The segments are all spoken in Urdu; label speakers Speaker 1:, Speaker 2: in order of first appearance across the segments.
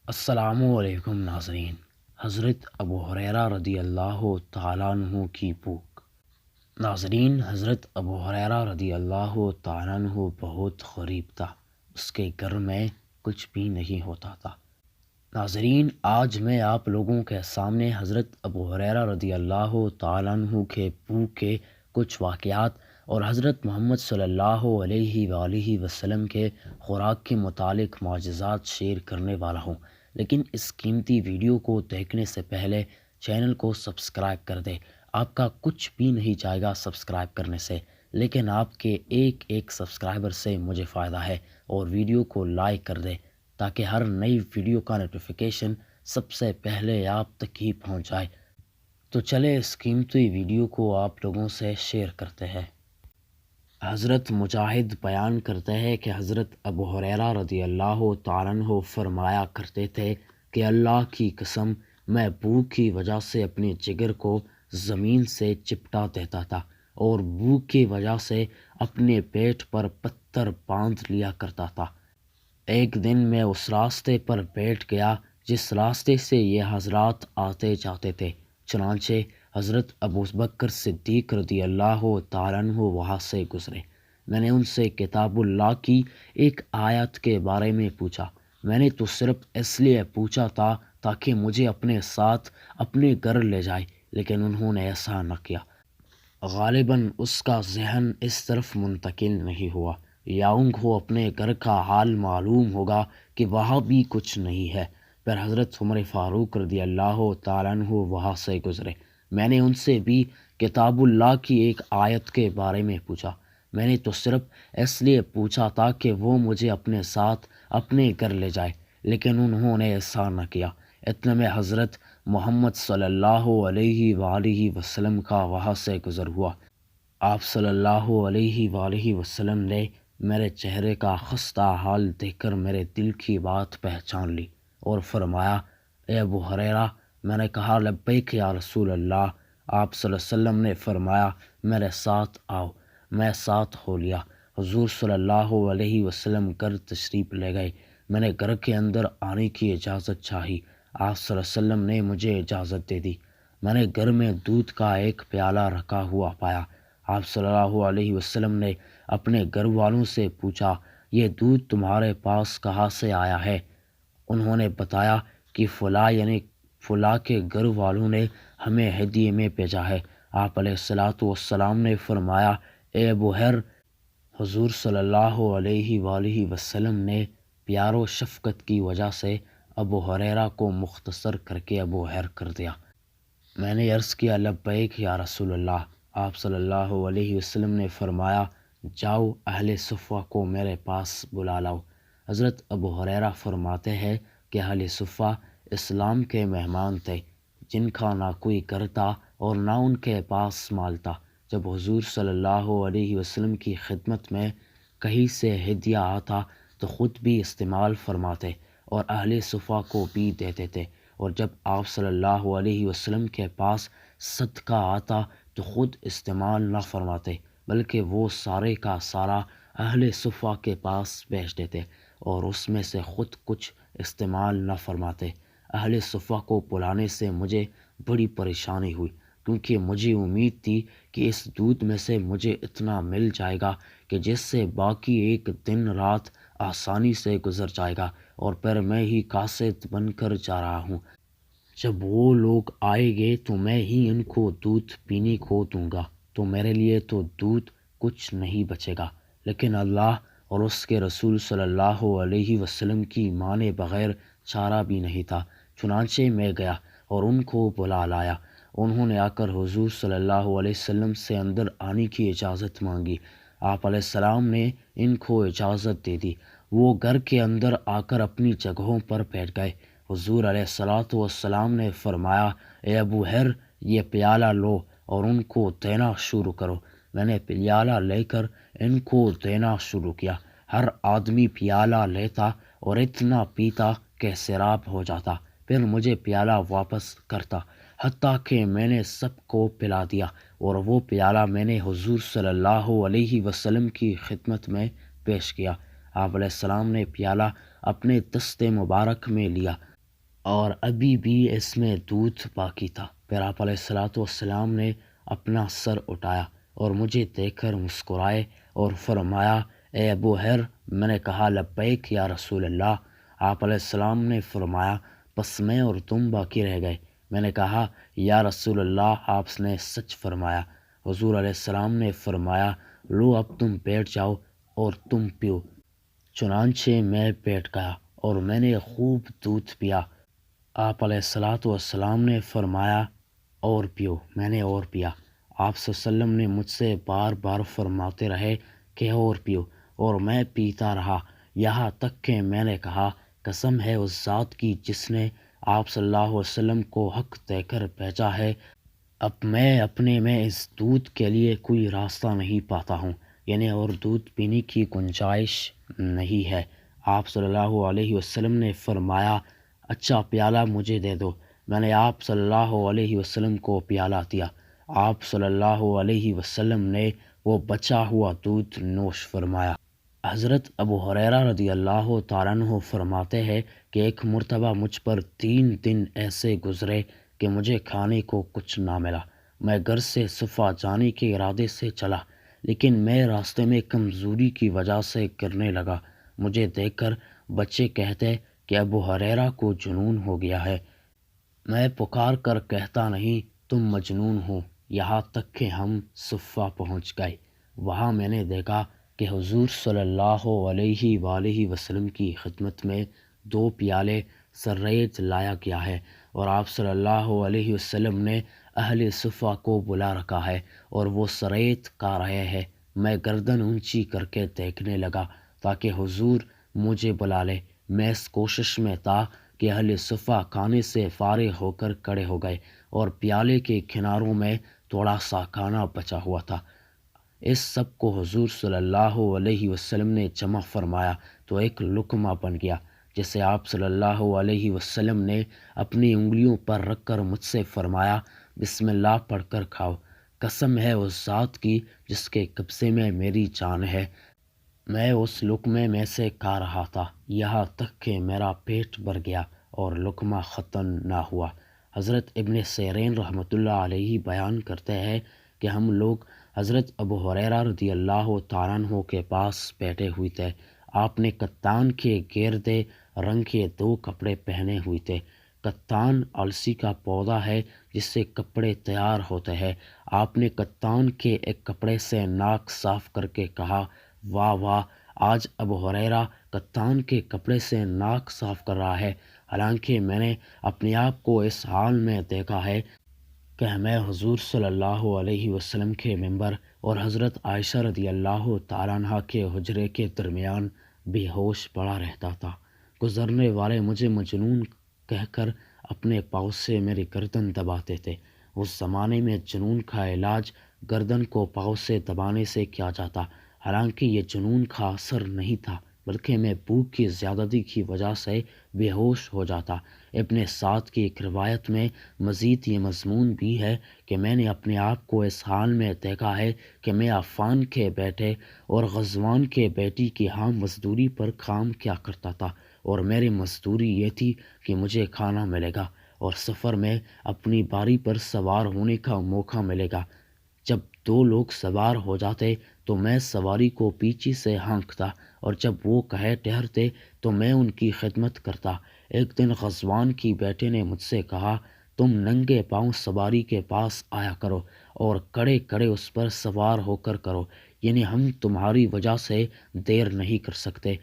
Speaker 1: السلام علیکم ناظرین۔ حضرت ابو ہریرہ رضی اللہ تعالیٰ عنہ کی بھوک۔ ناظرین، حضرت ابو ہریرہ رضی اللہ تعالیٰ عنہ بہت غریب تھا، اس کے گھر میں کچھ بھی نہیں ہوتا تھا۔ ناظرین، آج میں آپ لوگوں کے سامنے حضرت ابو ہریرہ رضی اللہ تعالیٰ عنہ کے بھوک کے کچھ واقعات اور حضرت محمد صلی اللہ علیہ وآلہ وسلم کے خوراک کے متعلق معجزات شیئر کرنے والا ہوں، لیکن اس قیمتی ویڈیو کو دیکھنے سے پہلے چینل کو سبسکرائب کر دیں۔ آپ کا کچھ بھی نہیں جائے گا سبسکرائب کرنے سے، لیکن آپ کے ایک ایک سبسکرائبر سے مجھے فائدہ ہے، اور ویڈیو کو لائک کر دیں تاکہ ہر نئی ویڈیو کا نوٹیفیکیشن سب سے پہلے آپ تک ہی پہنچ جائے۔ تو چلے اس قیمتی ویڈیو کو آپ لوگوں سے شیئر کرتے ہیں۔ حضرت مجاہد بیان کرتے ہیں کہ حضرت ابو ہریرہ رضی اللہ تعالیٰ عنہ فرمایا کرتے تھے کہ اللہ کی قسم، میں بھوک کی وجہ سے اپنے جگر کو زمین سے چپٹا دیتا تھا، اور بھوک کی وجہ سے اپنے پیٹ پر پتھر باندھ لیا کرتا تھا۔ ایک دن میں اس راستے پر بیٹھ گیا جس راستے سے یہ حضرات آتے جاتے تھے، چنانچہ حضرت ابو بکر صدیق رضی اللہ تعالیٰ عنہ وہاں سے گزرے۔ میں نے ان سے کتاب اللہ کی ایک آیت کے بارے میں پوچھا۔ میں نے تو صرف اس لیے پوچھا تھا تاکہ مجھے اپنے ساتھ اپنے گھر لے جائے، لیکن انہوں نے ایسا نہ کیا۔ غالباً اس کا ذہن اس طرف منتقل نہیں ہوا، یا ان کو اپنے گھر کا حال معلوم ہوگا کہ وہاں بھی کچھ نہیں ہے۔ پھر حضرت عمر فاروق رضی اللہ تعالیٰ عنہ وہاں سے گزرے۔ میں نے ان سے بھی کتاب اللہ کی ایک آیت کے بارے میں پوچھا۔ میں نے تو صرف اس لیے پوچھا تھا کہ وہ مجھے اپنے ساتھ اپنے گھر لے جائے، لیکن انہوں نے ایسا نہ کیا۔ اتنے میں حضرت محمد صلی اللہ علیہ وآلہ وسلم کا وہاں سے گزر ہوا۔ آپ صلی اللہ علیہ وآلہ وسلم نے میرے چہرے کا خستہ حال دیکھ کر میرے دل کی بات پہچان لی اور فرمایا، اے ابو ہریرہ۔ میں نے کہا، لبیک یا رسول اللہ۔ آپ صلی اللہ علیہ وسلم نے فرمایا، میرے ساتھ آؤ۔ میں ساتھ ہو لیا۔ حضور صلی اللہ علیہ وسلم گھر تشریف لے گئے۔ میں نے گھر کے اندر آنے کی اجازت چاہی۔ آپ صلی اللہ علیہ وسلم نے مجھے اجازت دے دی۔ میں نے گھر میں دودھ کا ایک پیالہ رکھا ہوا پایا۔ آپ صلی اللہ علیہ وسلم نے اپنے گھر والوں سے پوچھا، یہ دودھ تمہارے پاس کہاں سے آیا ہے؟ انہوں نے بتایا کہ فلاں یعنی فلاں کے گھر والوں نے ہمیں ہدیے میں بھیجا ہے۔ آپ علیہ السلام نے فرمایا، اے ابو ہر۔ حضور صلی اللہ علیہ وآلہ وسلم نے پیار و شفقت کی وجہ سے ابو ہریرہ کو مختصر کر کے ابو ہر کر دیا۔ میں نے عرض کیا، لبیک یا رسول اللہ۔ آپ صلی اللہ علیہ وسلم نے فرمایا، جاؤ اہل صفہ کو میرے پاس بلا لاؤ۔ حضرت ابو ہریرہ فرماتے ہیں کہ اہل صفہ اسلام کے مہمان تھے، جن کا نہ کوئی گھر تھا اور نہ ان کے پاس مال تھا۔ جب حضور صلی اللہ علیہ وسلم کی خدمت میں کہیں سے ہدیہ آتا تو خود بھی استعمال فرماتے اور اہل صفہ کو بھی دیتے تھے، اور جب آپ صلی اللہ علیہ وسلم کے پاس صدقہ آتا تو خود استعمال نہ فرماتے، بلکہ وہ سارے کا سارا اہل صفہ کے پاس بھیج دیتے اور اس میں سے خود کچھ استعمال نہ فرماتے۔ اہل صفہ کو بلانے سے مجھے بڑی پریشانی ہوئی، کیونکہ مجھے امید تھی کہ اس دودھ میں سے مجھے اتنا مل جائے گا کہ جس سے باقی ایک دن رات آسانی سے گزر جائے گا، اور پھر میں ہی قاصد بن کر جا رہا ہوں۔ جب وہ لوگ آئیں گے تو میں ہی ان کو دودھ پینے کو دوں گا، تو میرے لیے تو دودھ کچھ نہیں بچے گا۔ لیکن اللہ اور اس کے رسول صلی اللہ علیہ وسلم کی مانے بغیر چارہ بھی نہیں تھا، چنانچہ میں گیا اور ان کو بلا لایا۔ انہوں نے آ کر حضور صلی اللہ علیہ وسلم سے اندر آنے کی اجازت مانگی۔ آپ علیہ السلام نے ان کو اجازت دے دی۔ وہ گھر کے اندر آ کر اپنی جگہوں پر بیٹھ گئے۔ حضور علیہ السلام نے فرمایا، اے ابو ہر، یہ پیالہ لو اور ان کو دینا شروع کرو۔ میں نے پیالہ لے کر ان کو دینا شروع کیا۔ ہر آدمی پیالہ لیتا اور اتنا پیتا کہ سیراب ہو جاتا، پھر مجھے پیالہ واپس کرتا، حتیٰ کہ میں نے سب کو پلا دیا، اور وہ پیالہ میں نے حضور صلی اللہ علیہ وسلم کی خدمت میں پیش کیا۔ آپ علیہ السلام نے پیالہ اپنے دست مبارک میں لیا، اور ابھی بھی اس میں دودھ باقی تھا۔ پھر آپ علیہ الصلاۃ والسلام نے اپنا سر اٹھایا اور مجھے دیکھ کر مسکرائے اور فرمایا، اے ابو ہر۔ میں نے کہا، لبیک یا رسول اللہ۔ آپ علیہ السلام نے فرمایا، بس میں اور تم باقی رہ گئے۔ میں نے کہا، یا رسول اللہ، آپ نے سچ فرمایا۔ حضور علیہ السلام نے فرمایا، لو اب تم بیٹھ جاؤ اور تم پیو۔ چنانچہ میں بیٹھ گیا اور میں نے خوب دودھ پیا۔ آپ علیہ الصلاۃ والسلام نے فرمایا، اور پیو۔ میں نے اور پیا۔ آپ صلی اللہ علیہ وسلم نے مجھ سے بار بار فرماتے رہے کہ اور پیو، اور میں پیتا رہا، یہاں تک کہ میں نے کہا، قسم ہے اس ذات کی جس نے آپ صلی اللہ علیہ وسلم کو حق دے کر بھیجا ہے، اب میں اپنے میں اس دودھ کے لیے کوئی راستہ نہیں پاتا ہوں، یعنی اور دودھ پینے کی گنجائش نہیں ہے۔ آپ صلی اللہ علیہ وسلم نے فرمایا، اچھا پیالہ مجھے دے دو۔ میں نے آپ صلی اللہ علیہ وسلم کو پیالہ دیا۔ آپ صلی اللہ علیہ وسلم نے وہ بچا ہوا دودھ نوش فرمایا۔ حضرت ابو ہریرہ رضی اللہ تعالیٰ عنہ فرماتے ہیں کہ ایک مرتبہ مجھ پر 3 دن ایسے گزرے کہ مجھے کھانے کو کچھ نہ ملا۔ میں گھر سے صفا جانے کے ارادے سے چلا، لیکن میں راستے میں کمزوری کی وجہ سے گرنے لگا۔ مجھے دیکھ کر بچے کہتے کہ ابو ہریرہ کو جنون ہو گیا ہے۔ میں پکار کر کہتا، نہیں، تم مجنون ہو، یہاں تک کہ ہم صفا پہنچ گئے۔ وہاں میں نے دیکھا کہ حضور صلی اللہ علیہ وآلہ وسلم کی خدمت میں 2 پیالے سریت لایا گیا ہے، اور آپ صلی اللہ علیہ وسلم نے اہل صفا کو بلا رکھا ہے اور وہ سریت کھا رہے ہیں۔ میں گردن اونچی کر کے دیکھنے لگا تاکہ حضور مجھے بلا لے۔ میں اس کوشش میں تھا کہ اہل صفا کھانے سے فارغ ہو کر کھڑے ہو گئے اور پیالے کے کناروں میں تھوڑا سا کھانا بچا ہوا تھا۔ اس سب کو حضور صلی اللہ علیہ وسلم نے جمع فرمایا تو ایک لقمہ بن گیا، جسے آپ صلی اللہ علیہ وسلم نے اپنی انگلیوں پر رکھ کر مجھ سے فرمایا، بسم اللہ پڑھ کر کھاؤ۔ قسم ہے اس ذات کی جس کے قبضے میں میری جان ہے، میں اس لقمے میں سے کھا رہا تھا یہاں تک کہ میرا پیٹ بھر گیا اور لقمہ ختم نہ ہوا۔ حضرت ابن سیرین رحمۃ اللہ علیہ بیان کرتے ہیں کہ ہم لوگ حضرت ابو ہریرہ رضی اللہ تعالیٰ عنہ کے پاس بیٹھے ہوئے تھے۔ آپ نے کتان کے گردے رنگ کے 2 کپڑے پہنے ہوئے تھے۔ کتان السی کا پودا ہے جس سے کپڑے تیار ہوتے ہیں۔ آپ نے کتان کے ایک کپڑے سے ناک صاف کر کے کہا، واہ واہ، آج ابو ہریرہ کتان کے کپڑے سے ناک صاف کر رہا ہے، حالانکہ میں نے اپنے آپ کو اس حال میں دیکھا ہے کہ میں حضور صلی اللہ علیہ وسلم کے ممبر اور حضرت عائشہ رضی اللہ تعالیٰ عنہ کے حجرے کے درمیان بے ہوش پڑا رہتا تھا۔ گزرنے والے مجھے مجنون کہہ کر اپنے پاؤں سے میری گردن دباتے تھے۔ اس زمانے میں جنون کا علاج گردن کو پاؤں سے دبانے سے کیا جاتا، حالانکہ یہ جنون کا اثر نہیں تھا، بلکہ میں بھوک کی زیادتی کی وجہ سے بے ہوش ہو جاتا۔ ابن سعد کی ایک روایت میں مزید یہ مضمون بھی ہے کہ میں نے اپنے آپ کو اس حال میں دیکھا ہے کہ میں عفان کے بیٹے اور غزوان کے بیٹی کی ہاں مزدوری پر کام کیا کرتا تھا، اور میری مزدوری یہ تھی کہ مجھے کھانا ملے گا اور سفر میں اپنی باری پر سوار ہونے کا موقع ملے گا۔ جب 2 لوگ سوار ہو جاتے تو میں سواری کو پیچھے سے ہانکتا، اور جب وہ کہے ٹھہرتے تو میں ان کی خدمت کرتا۔ ایک دن غزوان کی بیٹے نے مجھ سے کہا، تم ننگے پاؤں سواری کے پاس آیا کرو اور کڑے کڑے اس پر سوار ہو کر کرو، یعنی ہم تمہاری وجہ سے دیر نہیں کر سکتے،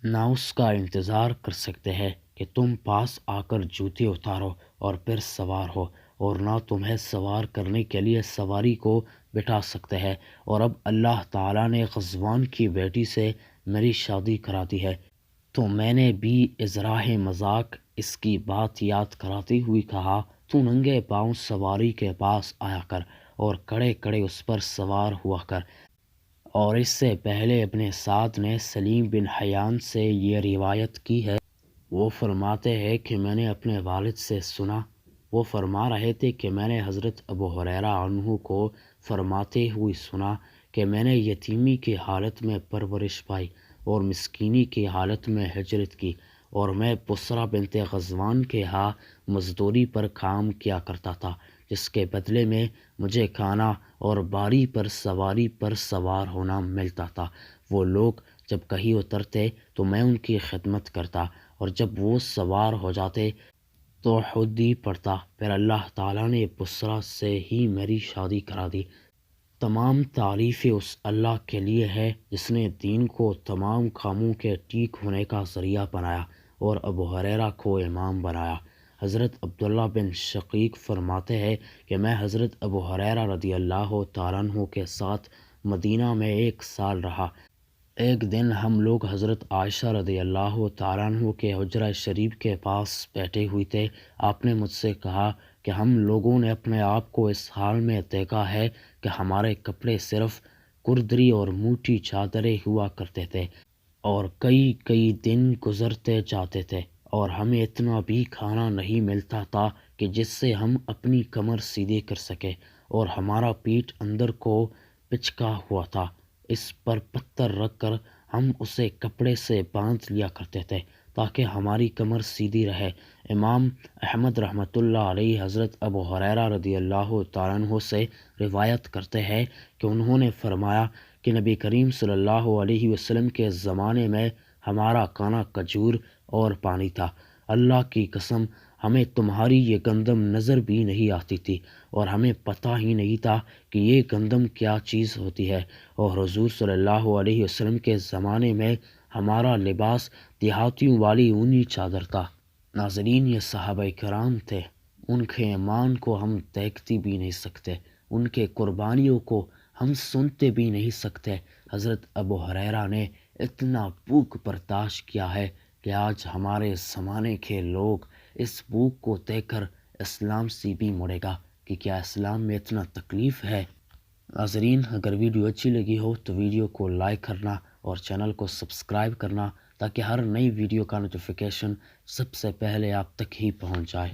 Speaker 1: نہ اس کا انتظار کر سکتے ہیں کہ تم پاس آ کر جوتے اتارو اور پھر سوار ہو، اور نہ تمہیں سوار کرنے کے لیے سواری کو بٹھا سکتے ہیں۔ اور اب اللہ تعالیٰ نے غزوان کی بیٹی سے میری شادی کرا دی ہے، تو میں نے بھی ازراہ مذاق اس کی بات یاد کراتی ہوئی کہا، تو ننگے پاؤں سواری کے پاس آیا کر اور کڑے کڑے اس پر سوار ہوا کر۔ اور اس سے پہلے ابن سعد نے سلیم بن حیان سے یہ روایت کی ہے، وہ فرماتے ہیں کہ میں نے اپنے والد سے سنا، وہ فرما رہے تھے کہ میں نے حضرت ابو ہریرہ عنہ کو فرماتے ہوئے سنا کہ میں نے یتیمی کی حالت میں پرورش پائی اور مسکینی کی حالت میں ہجرت کی، اور میں بصرہ بنت غزوان کے ہاں مزدوری پر کام کیا کرتا تھا، جس کے بدلے میں مجھے کھانا اور باری پر سواری پر سوار ہونا ملتا تھا۔ وہ لوگ جب کہیں اترتے تو میں ان کی خدمت کرتا، اور جب وہ سوار ہو جاتے تو خود ہی پڑھتا۔ پھر اللہ تعالیٰ نے بصرہ سے ہی میری شادی کرا دی۔ تمام تعریفیں اس اللہ کے لیے ہے جس نے دین کو تمام کاموں کے ٹھیک ہونے کا ذریعہ بنایا اور ابو ہریرہ کو امام بنایا۔ حضرت عبداللہ بن شقیق فرماتے ہیں کہ میں حضرت ابو ہریرہ رضی اللہ تعالیٰ عنہ کے ساتھ مدینہ میں 1 سال رہا۔ ایک دن ہم لوگ حضرت عائشہ رضی اللہ تعالیٰ عنہ کے حجرہ شریف کے پاس بیٹھے ہوئے تھے۔ آپ نے مجھ سے کہا کہ ہم لوگوں نے اپنے آپ کو اس حال میں دیکھا ہے کہ ہمارے کپڑے صرف کردری اور موٹی چادریں ہوا کرتے تھے، اور کئی دن گزرتے جاتے تھے اور ہمیں اتنا بھی کھانا نہیں ملتا تھا کہ جس سے ہم اپنی کمر سیدھی کر سکیں، اور ہمارا پیٹھ اندر کو پچکا ہوا تھا، اس پر پتھر رکھ کر ہم اسے کپڑے سے باندھ لیا کرتے تھے تاکہ ہماری کمر سیدھی رہے۔ امام احمد رحمۃ اللہ علیہ حضرت ابو ہریرہ رضی اللہ تعالیٰ عنہ سے روایت کرتے ہیں کہ انہوں نے فرمایا کہ نبی کریم صلی اللہ علیہ وسلم کے زمانے میں ہمارا کھانا کھجور اور پانی تھا۔ اللہ کی قسم ہمیں تمہاری یہ گندم نظر بھی نہیں آتی تھی، اور ہمیں پتہ ہی نہیں تھا کہ یہ گندم کیا چیز ہوتی ہے، اور حضور صلی اللہ علیہ وسلم کے زمانے میں ہمارا لباس دیہاتیوں والی اونی چادر تھا۔ ناظرین، یہ صحابہ کرام تھے، ان کے ایمان کو ہم دیکھتی بھی نہیں سکتے، ان کے قربانیوں کو ہم سنتے بھی نہیں سکتے۔ حضرت ابو ہریرہ نے اتنا بھوک برداشت کیا ہے کہ آج ہمارے زمانے کے لوگ اس بھوک کو دیکھ کر اسلام سے بھی مڑے گا کہ کیا اسلام میں اتنا تکلیف ہے۔ ناظرین، اگر ویڈیو اچھی لگی ہو تو ویڈیو کو لائک کرنا اور چینل کو سبسکرائب کرنا تاکہ ہر نئی ویڈیو کا نوٹیفیکیشن سب سے پہلے آپ تک ہی پہنچ جائے۔